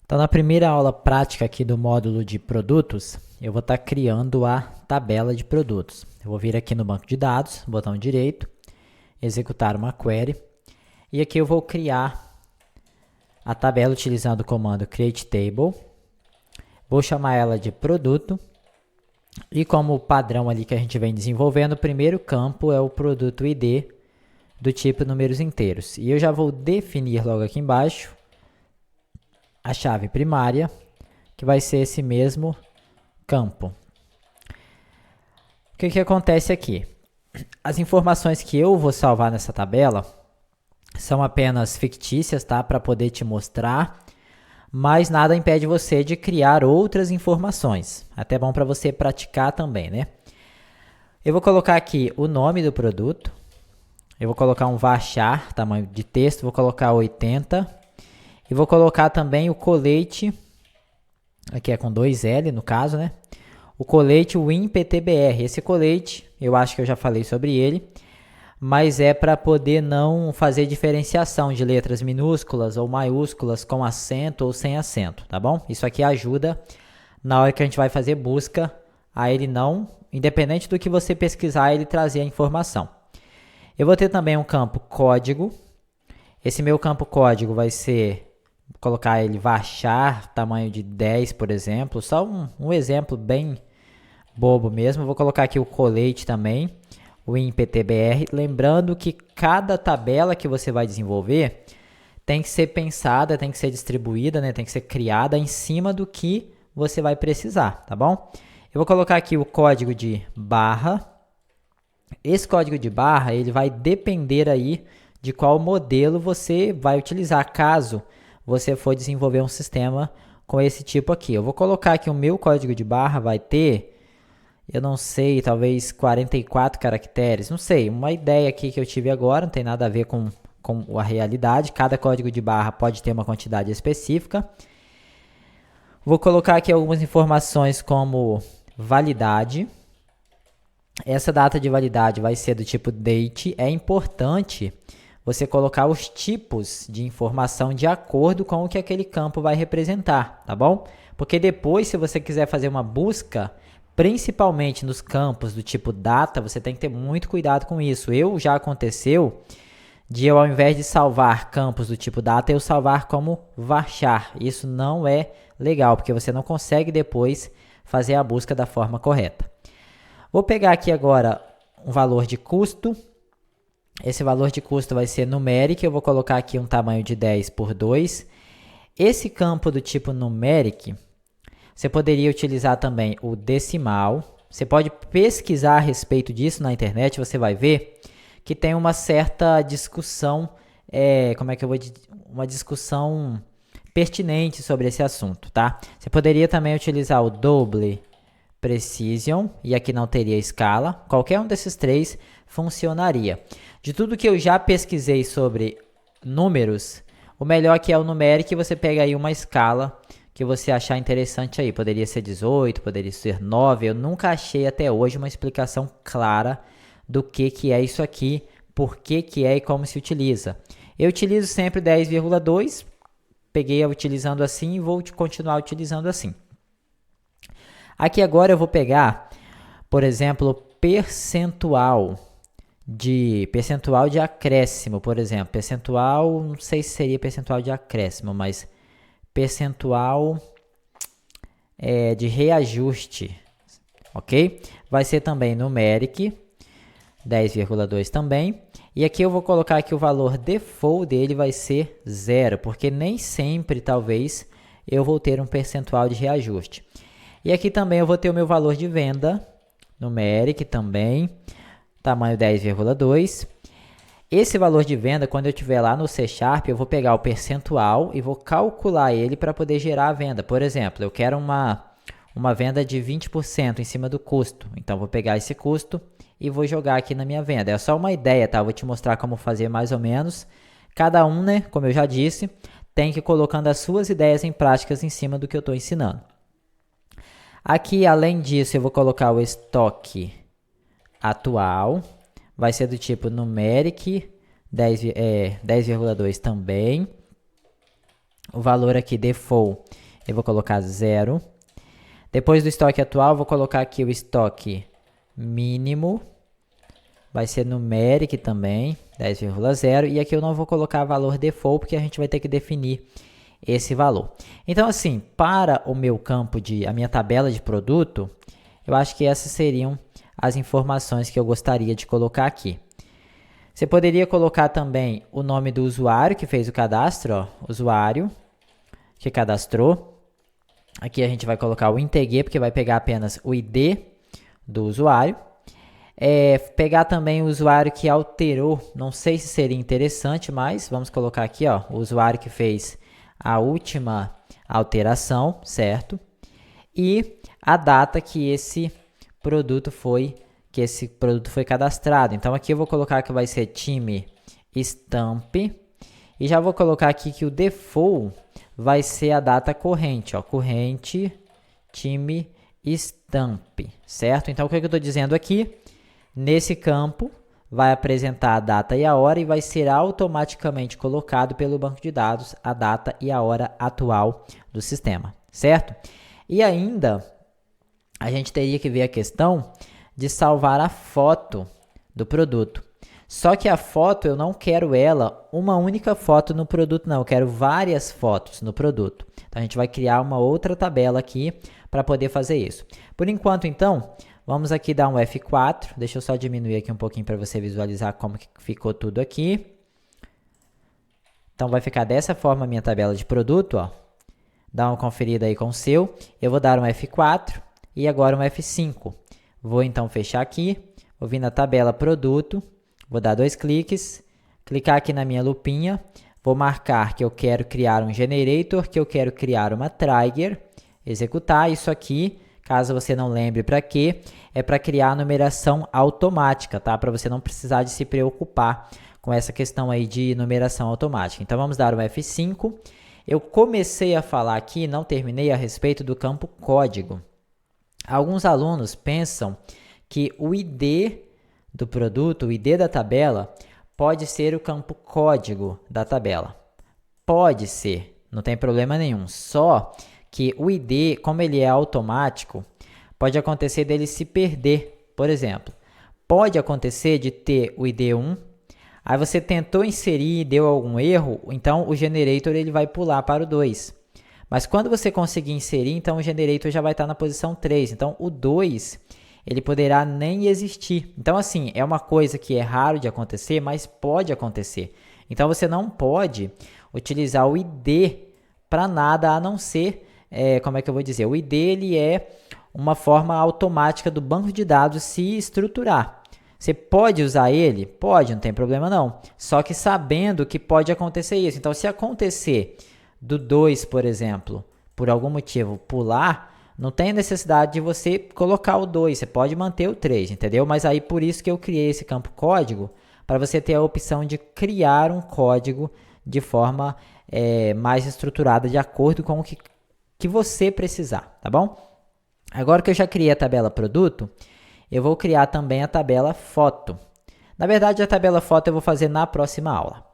Então, na primeira aula prática aqui do módulo de produtos, eu vou estar criando a tabela de produtos. Eu vou vir aqui no banco de dados, botão direito, executar uma query, e aqui eu vou criar a tabela utilizando o comando createTable. Vou chamar ela de produto, e como padrão ali que a gente vem desenvolvendo, o primeiro campo é o produto ID do tipo números inteiros. E eu já vou definir logo aqui embaixo a chave primária, que vai ser esse mesmo campo. O que acontece aqui? As informações que eu vou salvar nessa tabela são apenas fictícias, tá? Para poder te mostrar, mas nada impede você de criar outras informações. Até bom para você praticar também, né? Eu vou colocar aqui o nome do produto. Eu vou colocar um varchar, tamanho de texto, vou colocar 80. E vou colocar também o colete, aqui é com 2L no caso, né? O colete WinPTBR. Esse colete, eu acho que eu já falei sobre ele, mas é para poder não fazer diferenciação de letras minúsculas ou maiúsculas com acento ou sem acento, tá bom? Isso aqui ajuda na hora que a gente vai fazer busca a ele não, independente do que você pesquisar, ele trazer a informação. Eu vou ter também um campo código. Esse meu campo código vai ser, vou colocar ele varchar, tamanho de 10, por exemplo. Só um exemplo bem bobo mesmo. Vou colocar aqui o colete também, o WinPTBR. Lembrando que cada tabela que você vai desenvolver tem que ser pensada, tem que ser distribuída, né? Tem que ser criada em cima do que você vai precisar, tá bom? Eu vou colocar aqui o código de barra. Esse código de barra, ele vai depender aí de qual modelo você vai utilizar, caso você for desenvolver um sistema com esse tipo aqui. Eu vou colocar aqui o meu código de barra, vai ter, eu não sei, talvez 44 caracteres, não sei, uma ideia aqui que eu tive agora, não tem nada a ver com a realidade. Cada código de barra pode ter uma quantidade específica. Vou colocar aqui algumas informações como validade. Essa data de validade vai ser do tipo date. É importante você colocar os tipos de informação de acordo com o que aquele campo vai representar, tá bom? Porque depois, se você quiser fazer uma busca, principalmente nos campos do tipo data, você tem que ter muito cuidado com isso. Já aconteceu de eu, ao invés de salvar campos do tipo data, eu salvar como varchar. Isso não é legal, porque você não consegue depois fazer a busca da forma correta. Vou pegar aqui agora um valor de custo. Esse valor de custo vai ser numeric. Eu vou colocar aqui um tamanho de 10 por 2. Esse campo do tipo numeric, você poderia utilizar também o decimal. Você pode pesquisar a respeito disso na internet. Você vai ver que tem uma certa discussão, uma discussão pertinente sobre esse assunto, tá? Você poderia também utilizar o double precision, e aqui não teria escala. Qualquer um desses três funcionaria. De tudo que eu já pesquisei sobre números, o melhor aqui é o numeric. Você pega aí uma escala que você achar interessante aí. Poderia ser 18, poderia ser 9. Eu nunca achei até hoje uma explicação clara do que é isso aqui, por que é e como se utiliza. Eu utilizo sempre 10,2. Peguei utilizando assim e vou continuar utilizando assim. Aqui agora eu vou pegar, por exemplo, percentual de acréscimo, por exemplo. Percentual, não sei se seria percentual de acréscimo, mas percentual de reajuste, ok? Vai ser também numeric, 10,2 também. E aqui eu vou colocar aqui o valor default dele vai ser 0, porque nem sempre, talvez, eu vou ter um percentual de reajuste. E aqui também eu vou ter o meu valor de venda, numeric também, tamanho 10,2. Esse valor de venda, quando eu estiver lá no C#, eu vou pegar o percentual e vou calcular ele para poder gerar a venda. Por exemplo, eu quero uma venda de 20% em cima do custo. Então, vou pegar esse custo e vou jogar aqui na minha venda. É só uma ideia, tá? Eu vou te mostrar como fazer mais ou menos. Cada um, né, como eu já disse, tem que ir colocando as suas ideias em práticas em cima do que eu estou ensinando. Aqui, além disso, eu vou colocar o estoque atual. Vai ser do tipo numeric, 10,2 também. O valor aqui default eu vou colocar 0. Depois do estoque atual, eu vou colocar aqui o estoque mínimo. Vai ser numeric também, 10,0. E aqui eu não vou colocar valor default, porque a gente vai ter que definir esse valor. Então, assim, para o meu campo a minha tabela de produto, eu acho que essas seriam as informações que eu gostaria de colocar aqui. Você poderia colocar também o nome do usuário que fez o cadastro, ó, usuário que cadastrou. Aqui a gente vai colocar o integer, porque vai pegar apenas o ID do usuário. Pegar também o usuário que alterou, não sei se seria interessante, mas vamos colocar aqui, ó, o usuário que fez a última alteração, certo? E a data que esse produto foi cadastrado. Então aqui eu vou colocar que vai ser time stamp e já vou colocar aqui que o default vai ser a data corrente, ó, corrente time stamp, certo? Então o que eu estou dizendo aqui? Nesse campo, vai apresentar a data e a hora e vai ser automaticamente colocado pelo banco de dados a data e a hora atual do sistema, certo? E ainda, a gente teria que ver a questão de salvar a foto do produto. Só que a foto, eu não quero ela uma única foto no produto, não. Eu quero várias fotos no produto. Então, a gente vai criar uma outra tabela aqui para poder fazer isso. Por enquanto, então, vamos aqui dar um F4, deixa eu só diminuir aqui um pouquinho para você visualizar como que ficou tudo aqui. Então, vai ficar dessa forma a minha tabela de produto, ó. Dá uma conferida aí com o seu. Eu vou dar um F4 e agora um F5. Vou então fechar aqui, vou vir na tabela produto, vou dar 2 cliques, clicar aqui na minha lupinha, vou marcar que eu quero criar um generator, que eu quero criar uma trigger, executar isso aqui. Caso você não lembre para quê, é para criar a numeração automática, tá? Para você não precisar de se preocupar com essa questão aí de numeração automática. Então, vamos dar um F5. Eu comecei a falar aqui, não terminei, a respeito do campo código. Alguns alunos pensam que o ID do produto, o ID da tabela, pode ser o campo código da tabela. Pode ser, não tem problema nenhum. Só que o ID, como ele é automático, pode acontecer dele se perder. Por exemplo, pode acontecer de ter o ID 1, aí você tentou inserir e deu algum erro, então o generator ele vai pular para o 2. Mas quando você conseguir inserir, então o generator já vai estar na posição 3. Então o 2, ele poderá nem existir. Então assim, é uma coisa que é raro de acontecer, mas pode acontecer. Então você não pode utilizar o ID para nada a não ser, como é que eu vou dizer? O ID ele é uma forma automática do banco de dados se estruturar. Você pode usar ele? Pode, não tem problema não. Só que sabendo que pode acontecer isso. Então se acontecer do 2, por exemplo, por algum motivo pular, não tem necessidade de você colocar o 2, você pode manter o 3, entendeu? Mas aí por isso que eu criei esse campo código, para você ter a opção de criar um código de forma mais estruturada, de acordo com o que você precisar, tá bom? Agora que eu já criei a tabela produto, eu vou criar também a tabela foto. Na verdade, a tabela foto eu vou fazer na próxima aula.